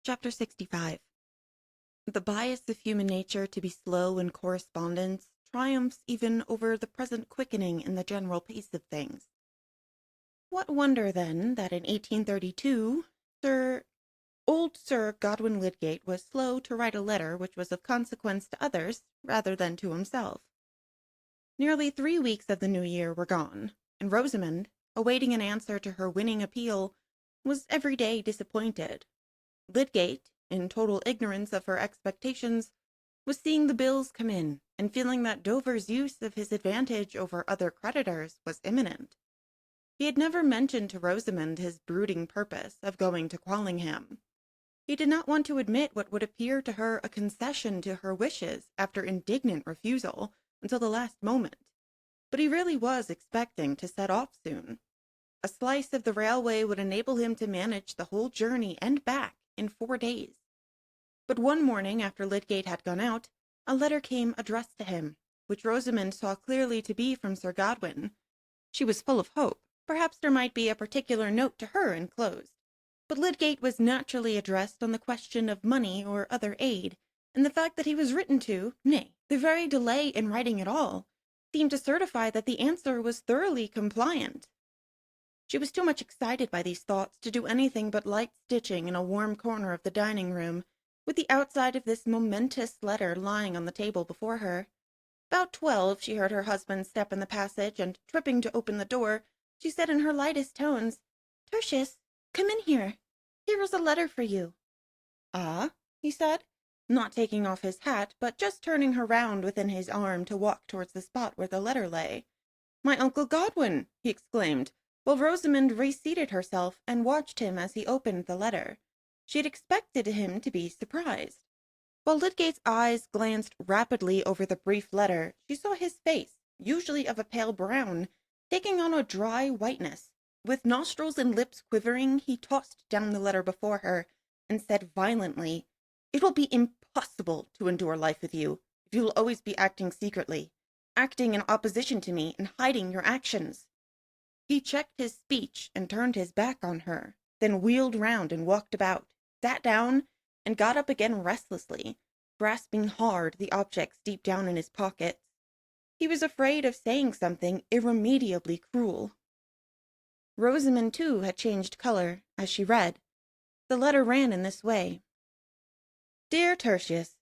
Chapter 65. The bias of human nature to be slow in correspondence triumphs even over the present quickening in the general pace of things. What wonder, then, that in 1832, old Sir Godwin Lydgate was slow to write a letter which was of consequence to others rather than to himself. Nearly 3 weeks of the new year were gone, and Rosamond, awaiting an answer to her winning appeal, was every day disappointed. Lydgate, in total ignorance of her expectations, was seeing the bills come in, and feeling that Dover's use of his advantage over other creditors was imminent. He had never mentioned to Rosamond his brooding purpose of going to Quallingham. He did not want to admit what would appear to her a concession to her wishes after indignant refusal until the last moment, but he really was expecting to set off soon. A slice of the railway would enable him to manage the whole journey and back in 4 days. But one morning after Lydgate had gone out, a letter came addressed to him, which Rosamond saw clearly to be from Sir Godwin. She was full of hope. Perhaps there might be a particular note to her enclosed. But Lydgate was naturally addressed on the question of money or other aid, and the fact that he was written to, nay, the very delay in writing at all, seemed to certify that the answer was thoroughly compliant. She was too much excited by these thoughts to do anything but light stitching in a warm corner of the dining-room, with the outside of this momentous letter lying on the table before her. About 12 she heard her husband step in the passage, and, tripping to open the door, she said in her lightest tones, "Tertius, come in here. Here is a letter for you." "Ah?" he said, not taking off his hat, but just turning her round within his arm to walk towards the spot where the letter lay. "My Uncle Godwin!" he exclaimed, while Rosamond reseated herself and watched him as he opened the letter. She had expected him to be surprised. While Lydgate's eyes glanced rapidly over the brief letter, she saw his face, usually of a pale brown, taking on a dry whiteness. With nostrils and lips quivering, he tossed down the letter before her, and said violently, "It will be impossible to endure life with you, if you will always be acting secretly, acting in opposition to me, and hiding your actions." He checked his speech and turned his back on her, then wheeled round and walked about, sat down, and got up again restlessly, grasping hard the objects deep down in his pockets. He was afraid of saying something irremediably cruel. Rosamond, too, had changed color, as she read. The letter ran in this way: "Dear Tertius,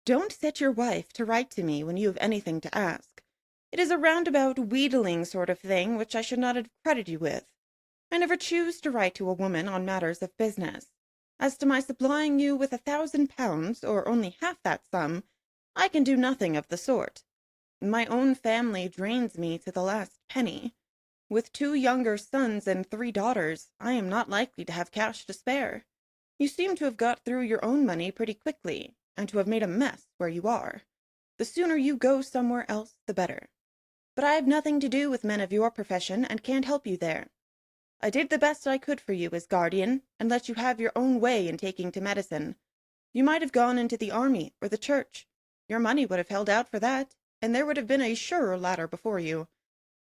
don't set your wife to write to me when you have anything to ask. It is a roundabout, wheedling sort of thing which I should not have credited you with. I never choose to write to a woman on matters of business. As to my supplying you with £1,000, or only half that sum, I can do nothing of the sort. My own family drains me to the last penny. With 2 younger sons and 3 daughters, I am not likely to have cash to spare. You seem to have got through your own money pretty quickly, and to have made a mess where you are. The sooner you go somewhere else, the better. But I have nothing to do with men of your profession, and can't help you there. I did the best I could for you as guardian, and let you have your own way in taking to medicine. You might have gone into the army or the church. Your money would have held out for that, and there would have been a surer ladder before you.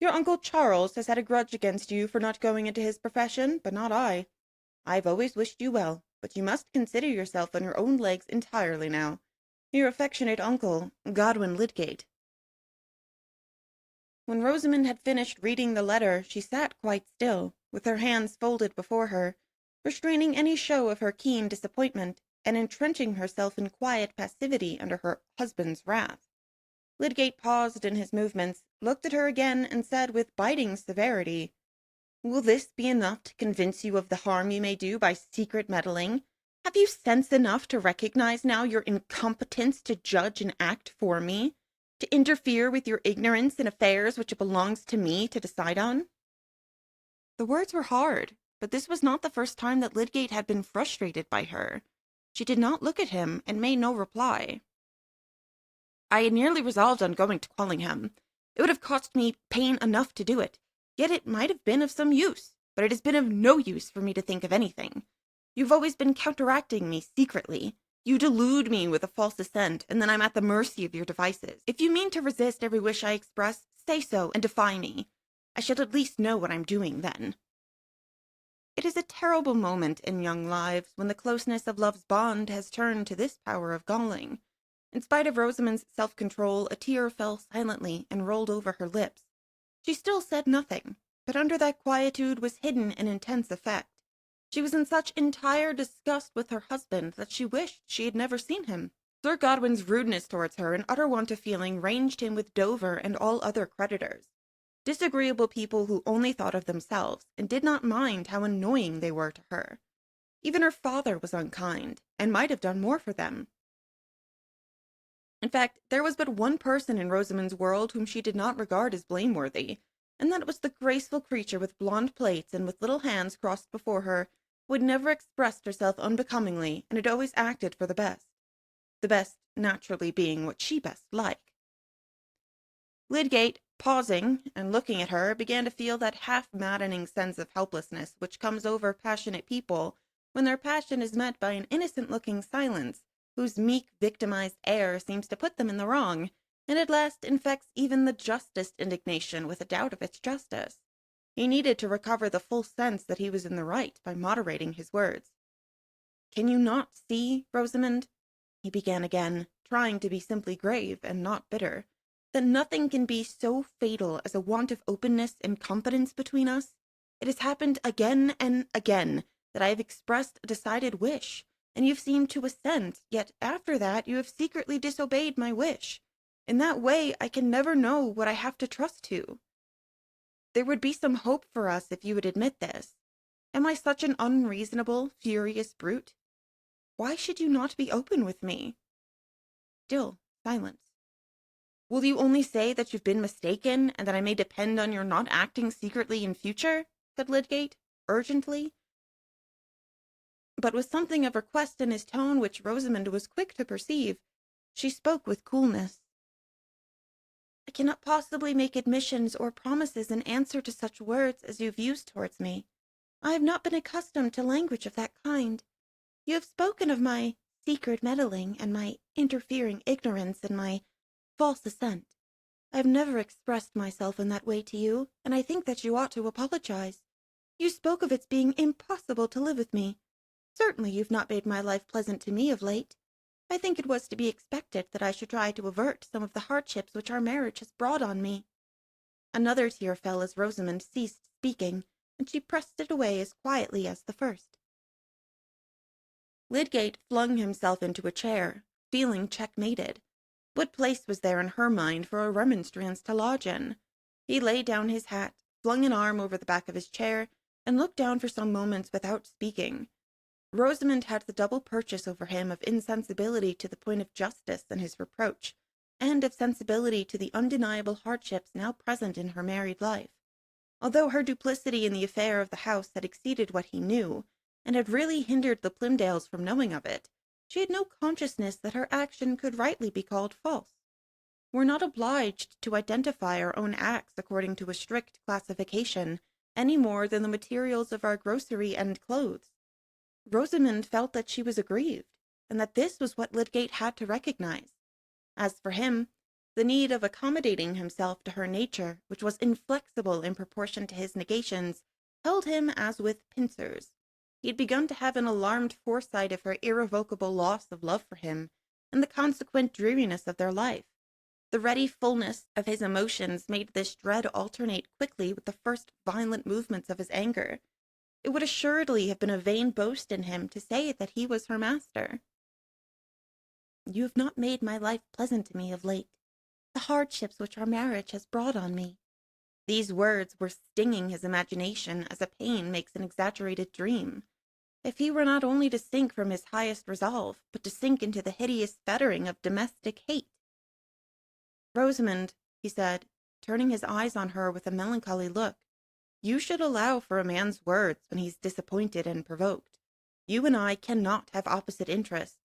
Your Uncle Charles has had a grudge against you for not going into his profession, but not I. I've always wished you well, but you must consider yourself on your own legs entirely now. Your affectionate uncle, Godwin Lydgate." When Rosamond had finished reading the letter, she sat quite still, with her hands folded before her, restraining any show of her keen disappointment, and entrenching herself in quiet passivity under her husband's wrath. Lydgate paused in his movements, looked at her again, and said with biting severity, "Will this be enough to convince you of the harm you may do by secret meddling? Have you sense enough to recognize now your incompetence to judge and act for me? To interfere with your ignorance in affairs which it belongs to me to decide on?" The words were hard, but this was not the first time that Lydgate had been frustrated by her. She did not look at him, and made no reply. "I had nearly resolved on going to Quallingham. It would have cost me pain enough to do it, yet it might have been of some use, but it has been of no use for me to think of anything. You've always been counteracting me secretly. You delude me with a false assent, and then I'm at the mercy of your devices. If you mean to resist every wish I express, say so, and defy me. I shall at least know what I'm doing then." It is a terrible moment in young lives when the closeness of love's bond has turned to this power of galling. In spite of Rosamond's self-control, a tear fell silently and rolled over her lips. She still said nothing, but under that quietude was hidden an intense effect. She was in such entire disgust with her husband that she wished she had never seen him. Sir Godwin's rudeness towards her and utter want of feeling ranged him with Dover and all other creditors. Disagreeable people who only thought of themselves and did not mind how annoying they were to her. Even her father was unkind, and might have done more for them. In fact, there was but one person in Rosamond's world whom she did not regard as blameworthy, and that was the graceful creature with blonde plaits and with little hands crossed before her, who had never expressed herself unbecomingly and had always acted for the best naturally being what she best liked. Lydgate, pausing and looking at her, began to feel that half-maddening sense of helplessness which comes over passionate people when their passion is met by an innocent-looking silence, whose meek, victimized air seems to put them in the wrong, and at last infects even the justest indignation with a doubt of its justice. He needed to recover the full sense that he was in the right by moderating his words. "Can you not see, Rosamond," he began again, trying to be simply grave and not bitter, "that nothing can be so fatal as a want of openness and confidence between us? It has happened again and again that I have expressed a decided wish, and you've seemed to assent, yet after that you have secretly disobeyed my wish. In that way I can never know what I have to trust to. There would be some hope for us if you would admit this. Am I such an unreasonable, furious brute? Why should you not be open with me?" Still silence. "Will you only say that you've been mistaken, and that I may depend on your not acting secretly in future?" said Lydgate, urgently, but with something of request in his tone which Rosamond was quick to perceive. She spoke with coolness. "I cannot possibly make admissions or promises in answer to such words as you've used towards me. I have not been accustomed to language of that kind. You have spoken of my secret meddling, and my interfering ignorance, and my false assent. I have never expressed myself in that way to you, and I think that you ought to apologize. You spoke of its being impossible to live with me. Certainly you've not made my life pleasant to me of late. I think it was to be expected that I should try to avert some of the hardships which our marriage has brought on me." Another tear fell as Rosamond ceased speaking, and she pressed it away as quietly as the first. Lydgate flung himself into a chair, feeling checkmated. What place was there in her mind for a remonstrance to lodge in? He laid down his hat, flung an arm over the back of his chair, and looked down for some moments without speaking. Rosamond had the double purchase over him of insensibility to the point of justice in his reproach, and of sensibility to the undeniable hardships now present in her married life. Although her duplicity in the affair of the house had exceeded what he knew, and had really hindered the Plymdales from knowing of it, she had no consciousness that her action could rightly be called false. We're not obliged to identify our own acts according to a strict classification, any more than the materials of our grocery and clothes. Rosamond felt that she was aggrieved, and that this was what Lydgate had to recognize. As for him, the need of accommodating himself to her nature, which was inflexible in proportion to his negations, held him as with pincers. He had begun to have an alarmed foresight of her irrevocable loss of love for him, and the consequent dreariness of their life. The ready fullness of his emotions made this dread alternate quickly with the first violent movements of his anger. It would assuredly have been a vain boast in him to say that he was her master. "You have not made my life pleasant to me of late. The hardships which our marriage has brought on me." These words were stinging his imagination as a pain makes an exaggerated dream. If he were not only to sink from his highest resolve, but to sink into the hideous fettering of domestic hate. "Rosamond," he said, turning his eyes on her with a melancholy look, "you should allow for a man's words when he's disappointed and provoked. You and I cannot have opposite interests.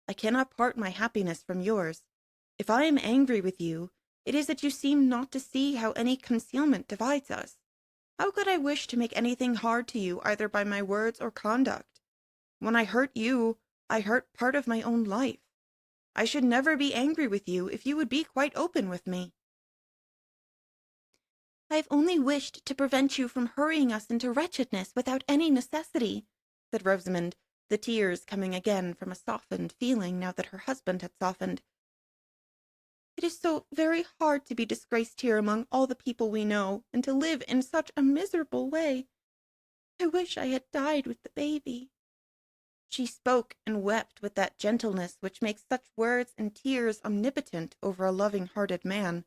I cannot part my happiness from yours. If I am angry with you, it is that you seem not to see how any concealment divides us. How could I wish to make anything hard to you either by my words or conduct? When I hurt you, I hurt part of my own life. I should never be angry with you if you would be quite open with me." "I've only wished to prevent you from hurrying us into wretchedness without any necessity," said Rosamond, the tears coming again from a softened feeling now that her husband had softened. "It is so very hard to be disgraced here among all the people we know, and to live in such a miserable way. I wish I had died with the baby." She spoke and wept with that gentleness which makes such words and tears omnipotent over a loving-hearted man.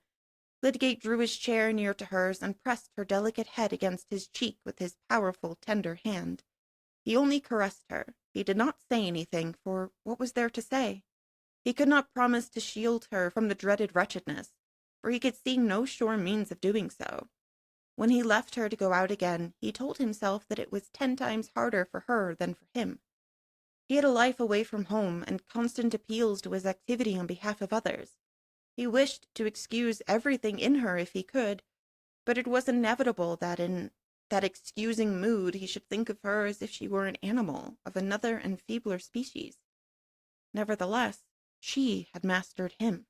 Lydgate drew his chair near to hers and pressed her delicate head against his cheek with his powerful, tender hand. He only caressed her. He did not say anything, for what was there to say? He could not promise to shield her from the dreaded wretchedness, for he could see no sure means of doing so. When he left her to go out again, he told himself that it was 10 times harder for her than for him. He had a life away from home, and constant appeals to his activity on behalf of others. He wished to excuse everything in her if he could, but it was inevitable that in that excusing mood he should think of her as if she were an animal of another and feebler species. Nevertheless, she had mastered him.